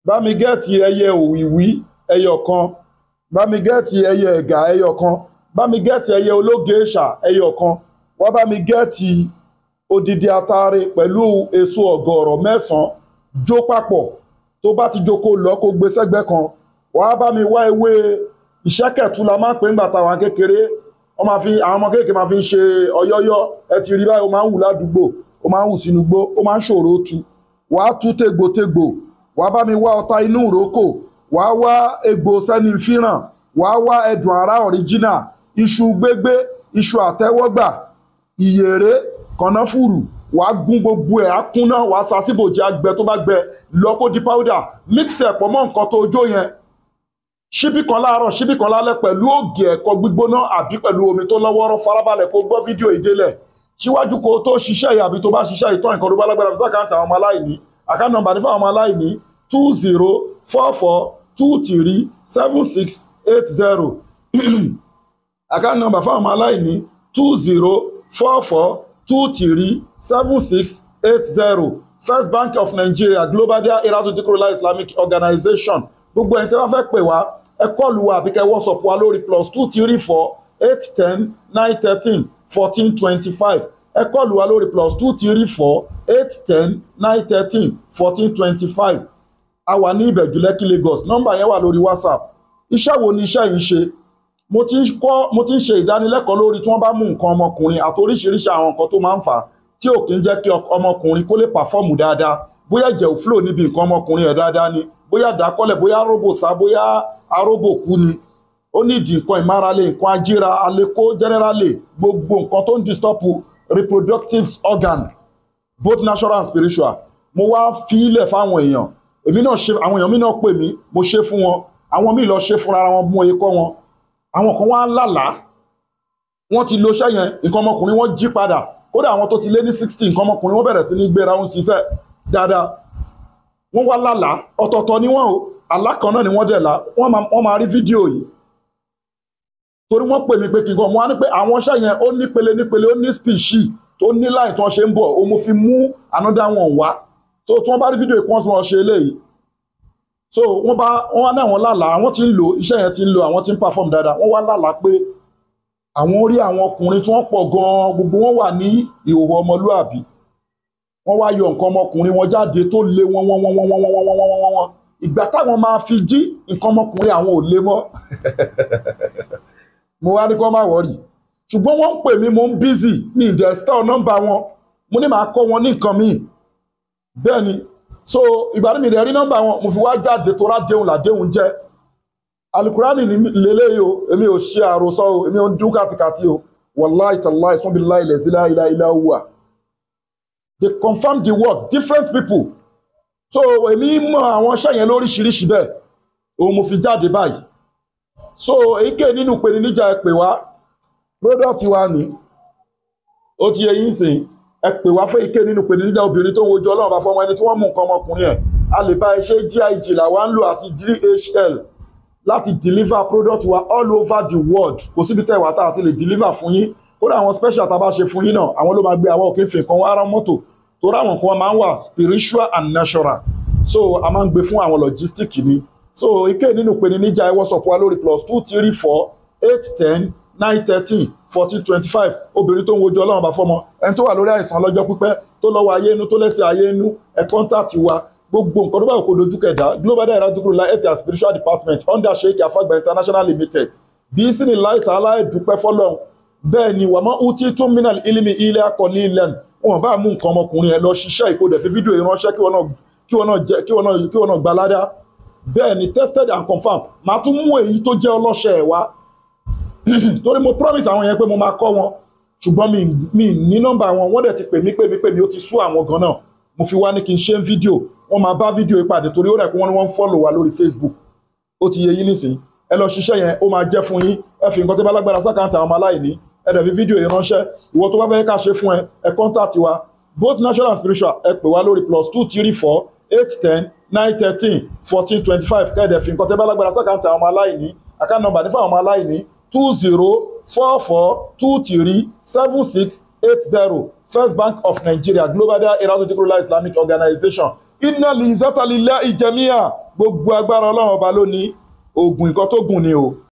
bá mi gẹ́ẹ̀tì ẹyẹ òwìwí ẹyọ kan, bá mi gẹ́ẹ̀tì ẹyẹ ẹ̀gà ẹyọ kan, bá mi gẹ́ẹ̀tì ẹyẹ ológeèṣà ẹyọ kan, wá bá mi gẹ́ẹ̀tì odidi atare pẹ̀lú èso ọ̀gọ̀rọ̀ 9 jó papọ̀. Tó bá ti jókòó lọ kó gbé sẹ́gbẹ́ kan, wá bá mi wá ewé ìṣẹ́kẹ̀tù la máa ń pè ńgbà táwa kékeré. Wọ́n máa fi àwọn ọmọ kéèké máa fi ń ṣe ọyọ́yọ́, ẹ ti rí báyìí, ó máa ń wù ládùúgbò, ó máa ń wù sínú igbó, ó máa ń ṣòro tú. Wàá tú tégbòtégbò, wàá bá mi wá ọta inú ìrókò, wàá wá egbò sẹ́ni fíràn, wàá wá ẹ̀dùn àrá ọ̀ríjínà, iṣu gbégbé, iṣu àtẹ́wọ́gbà, ìyèré, kànáfùrù, wàá gún gbogbo ẹ̀ á kúnná, wàá sa síbòjì àgbẹ̀ tó bá gbẹ lọ kó di powder, mix ẹ̀ pọ̀ mọ́ nǹkan tó jó yẹn. Ṣíbí kan láàárọ̀, ṣíbí kan lálẹ́ pẹ̀lú ògì ẹ̀kọ gbígbóná àbí pẹ̀lú omi tó lọ́wọ́rọ́. Farabalẹ̀ kó gbọ́ fídíò ìdélẹ̀ síwájú kó tó ṣiṣẹ́ yìí àbí tó bá ṣiṣẹ́ ìtọ́ nǹkan tó bá lágbára fi sákàǹtì àwọn ọmọ aláìní. Àkáǹtì nọ́mbà ní fáwọn ọmọ aláìní 2044237680. Àkáǹtì nọ́mbà fáwọn ọmọ aláìní 2044237680. First Bank of Nigeria, Global Dahiratu Dhikrlahi Islamic Organization. Gbogbo ẹni tí wọ́n fẹ́ pè wá ẹ kọ́ọ̀lù wa àbí kẹ́ WhatsApp wa lórí +234 810 913 1425. ẹ kọ́ọ̀lù wa lórí +234 810 913 1425. a wà ní Ìbẹ̀jú Lẹ́kì Lagos. Nọ́mbà yẹn wà lórí WhatsApp. Iṣẹ́ wo ni iṣẹ́ yìí ń ṣe? Mo ti ń ṣe ìdánilẹ́kọ̀ọ́ lórí tí wọ́n bá mú nǹkan ọmọkùnrin àti oríṣiríṣi àwọn nǹkan tó máa ń fà á tí ò kí ń jẹ́ kí ọmọkùnrin kó lè pàfọ́ọ̀mù dáadáa. Bóyá ẹ̀jẹ̀ ò flow níbi nǹkan ọmọkùnrin ẹ̀ dáadáa ni, bóyá dákọ́lẹ̀, bóyá aróbòsá, bóyá aróbòkú ni. Ó nídìí nǹkan ìmárale, nǹkan ajíra, aleko generally, gbogbo nǹkan tó ń disturb reproductive organ, both natural and spiritual. Mo wá fi ilẹ̀ fáwọn èèyàn. Èmi náà ṣe, àwọn èèyàn mi náà pè mí, mo ṣe fún wọn. Àwọn míì lọ ṣe fúnra wọn mú oyè kọ́ wọn. Àwọn kan wá lálàá, wọ́n ti lo iṣẹ́ yẹn, nǹkan ọmọkùnrin wọn jí padà. Kódà àwọn tó ti lé ní 60, nǹkan ọmọkùnrin wọn bẹ̀rẹ̀ sí ní gbéra, wọn ṣiṣẹ́ dáadáa. Wọ́n wá lálàá, ọ̀tọ̀ọ̀tọ̀ ni wọ́n o, àlá kan náà ni wọ́n dẹ̀ lá. Wọ́n máa rí fídíò yìí. Torí wọ́n pè mí pé kí n gan, mo wá ní pé àwọn iṣẹ́ yẹn ó nípele nípele, ó ní spíṣì tó ní láì tí wọ́n ṣe ń bọ̀, ó mo fi mú another one wá. So tí wọ́n bá rí fídíò ìkan tí wọ́n ṣe eléyìí, so wọ́n wá ní àwọn lálàá, àwọn tí ń lò iṣẹ́ yẹn, tí ń lò àwọn tí ń perform dáadáa. Wọ́n wá lálàá pé àwọn orí àwọn ọkùnrin tí wọ́n pọ̀ gan-an, gbogbo wọn wà ní ìhòòhò ọmọlúàbí. Wọ́n wá yọ nǹkan ọmọkùnrin wọn jáde tó lé wọ́n. Ìgbà táwọn máa fi jí nǹkan ọmọkùnrin àwọn ò lé mọ́. Mo wá ní kó má wọ́rì. Ṣùgbọ́n wọ́n ń pè mí, mo ń busy, mi ìdẹ̀ store nọ́mbà wọn. Mo ní màá kọ́ wọn ní nǹkan míì. Bẹ́ẹ̀ ni, so ìgbà tí mi ìdẹ̀ rí nọ́mbà wọn, mo fi wá jáde tó rádéhùn làdéhùn jẹ́. Alukurani ni lélẹ́yìí o, èmi ò ṣe àròsọ o, èmi ò ń dún kàtìkàtì o. Wallahi tallahi ismubillahi allazi la ilaha illa huwa. They confirm the work, different people. So èmi mọ àwọn iṣẹ́ yẹn lóríṣiríṣi bẹ́ẹ̀, òun mo fi jáde báyìí. So èyíkéyìí nínú ìpèníjà ẹ pè wá, product wa ni ó ti yẹ yín sìn, ẹ pè wá fún èyíkéyìí nínú ìpèníjà obìnrin tó ń wojú Ọlọ́run bá fọmọ ẹni tí wọ́n mú nǹkan ọmọkùnrin ẹ̀. A lè bá ẹ ṣe GIG làwa ń lò àti DHL láti deliver product wa all over the world. Kò síbi tẹ́ wà tá àti lè deliver fún yín. Kódà àwọn special tá a bá ṣe fún yín náà, àwọn ló máa gbé àwọn òkè fi nǹkan wá ara mọ́tò. Torí àwọn kan máa ń wà spiritual and natural. So a máa ń gbé fún àwọn logistic ni. So ike nínú ìpèníjà ẹ WhatsApp wa lórí +234 810 913 1425. Obìnrin tó ń wojú Ọlọ́run bá fọmọ, ẹni tó wà lórí àìsàn lọ́jọ́ pípẹ́, tó lọ́wọ́ ayé inú, tó lẹ́sẹ̀ ayé inú, ẹ kọ́ńtàtì wa. Gbogbo nǹkan tó bá kò dojú kẹ̀dá, Global Dahiratu Dhikrlahi Health and Spiritual Department under Sheikh Afagba International Limited. Bí sí ni láì tààlà ẹ̀dúpẹ́ fọ́lọ́run. Bẹ́ẹ̀ ni wàmọ́ uti tún minal ilmi illa qalilan. Wọ́n bá mú nǹkan ọmọkùnrin ẹ̀ lọ ṣiṣẹ́ ìkódẹ̀ fi fídíò ìránṣẹ́ kí wọ́n náà gba ládá. Bẹ́ẹ̀ ni tested and confirmed. Màá tún mú èyí tó jẹ́ ọlọ́ṣẹ́ ẹ̀ wá. Torí mo promise àwọn yẹn pé mo máa kọ́ wọn. Ṣùgbọ́n mi ní nọ́mbà wọn, wọ́n dẹ̀ ti pè mí, ó ti sú àwọn gan náà. Mo fi wá ní kí n ṣe fídíò. Wọ́n máa bá fídíò ìpàdé torí ó rẹ̀ pé wọ́n follow wa lórí Facebook. Ó ti yẹ yín nísìn. Ẹ lọ ṣiṣẹ́ yẹn, ó máa jẹ́ fún yín. Ẹ fi nǹkan tó bá lágbára sákàǹtì àwọn ọmọ aláìní. Ẹ dẹ̀ fi fídíò yìí ránṣẹ́. Ìwọ tó bá fẹ́ ká ṣe fún ẹ contact wa. Both natural and spiritual, ẹ pè wá lórí +234 810 913 1425. Kẹ́ ẹ dẹ̀ fi nǹkan tó bá lágbára sákàǹtì àwọn ọmọ aláìní. Account number ní fún àwọn ọmọ aláìní 2044237680. First Bank of Nigeria, Global Dahiratu Dhikrlahi Islamic Organization. Inna lizzata lillahi jami'a. gbogbo agbára ọlọ́run ọba ló ní oògùn nǹkan tó gùn ni o.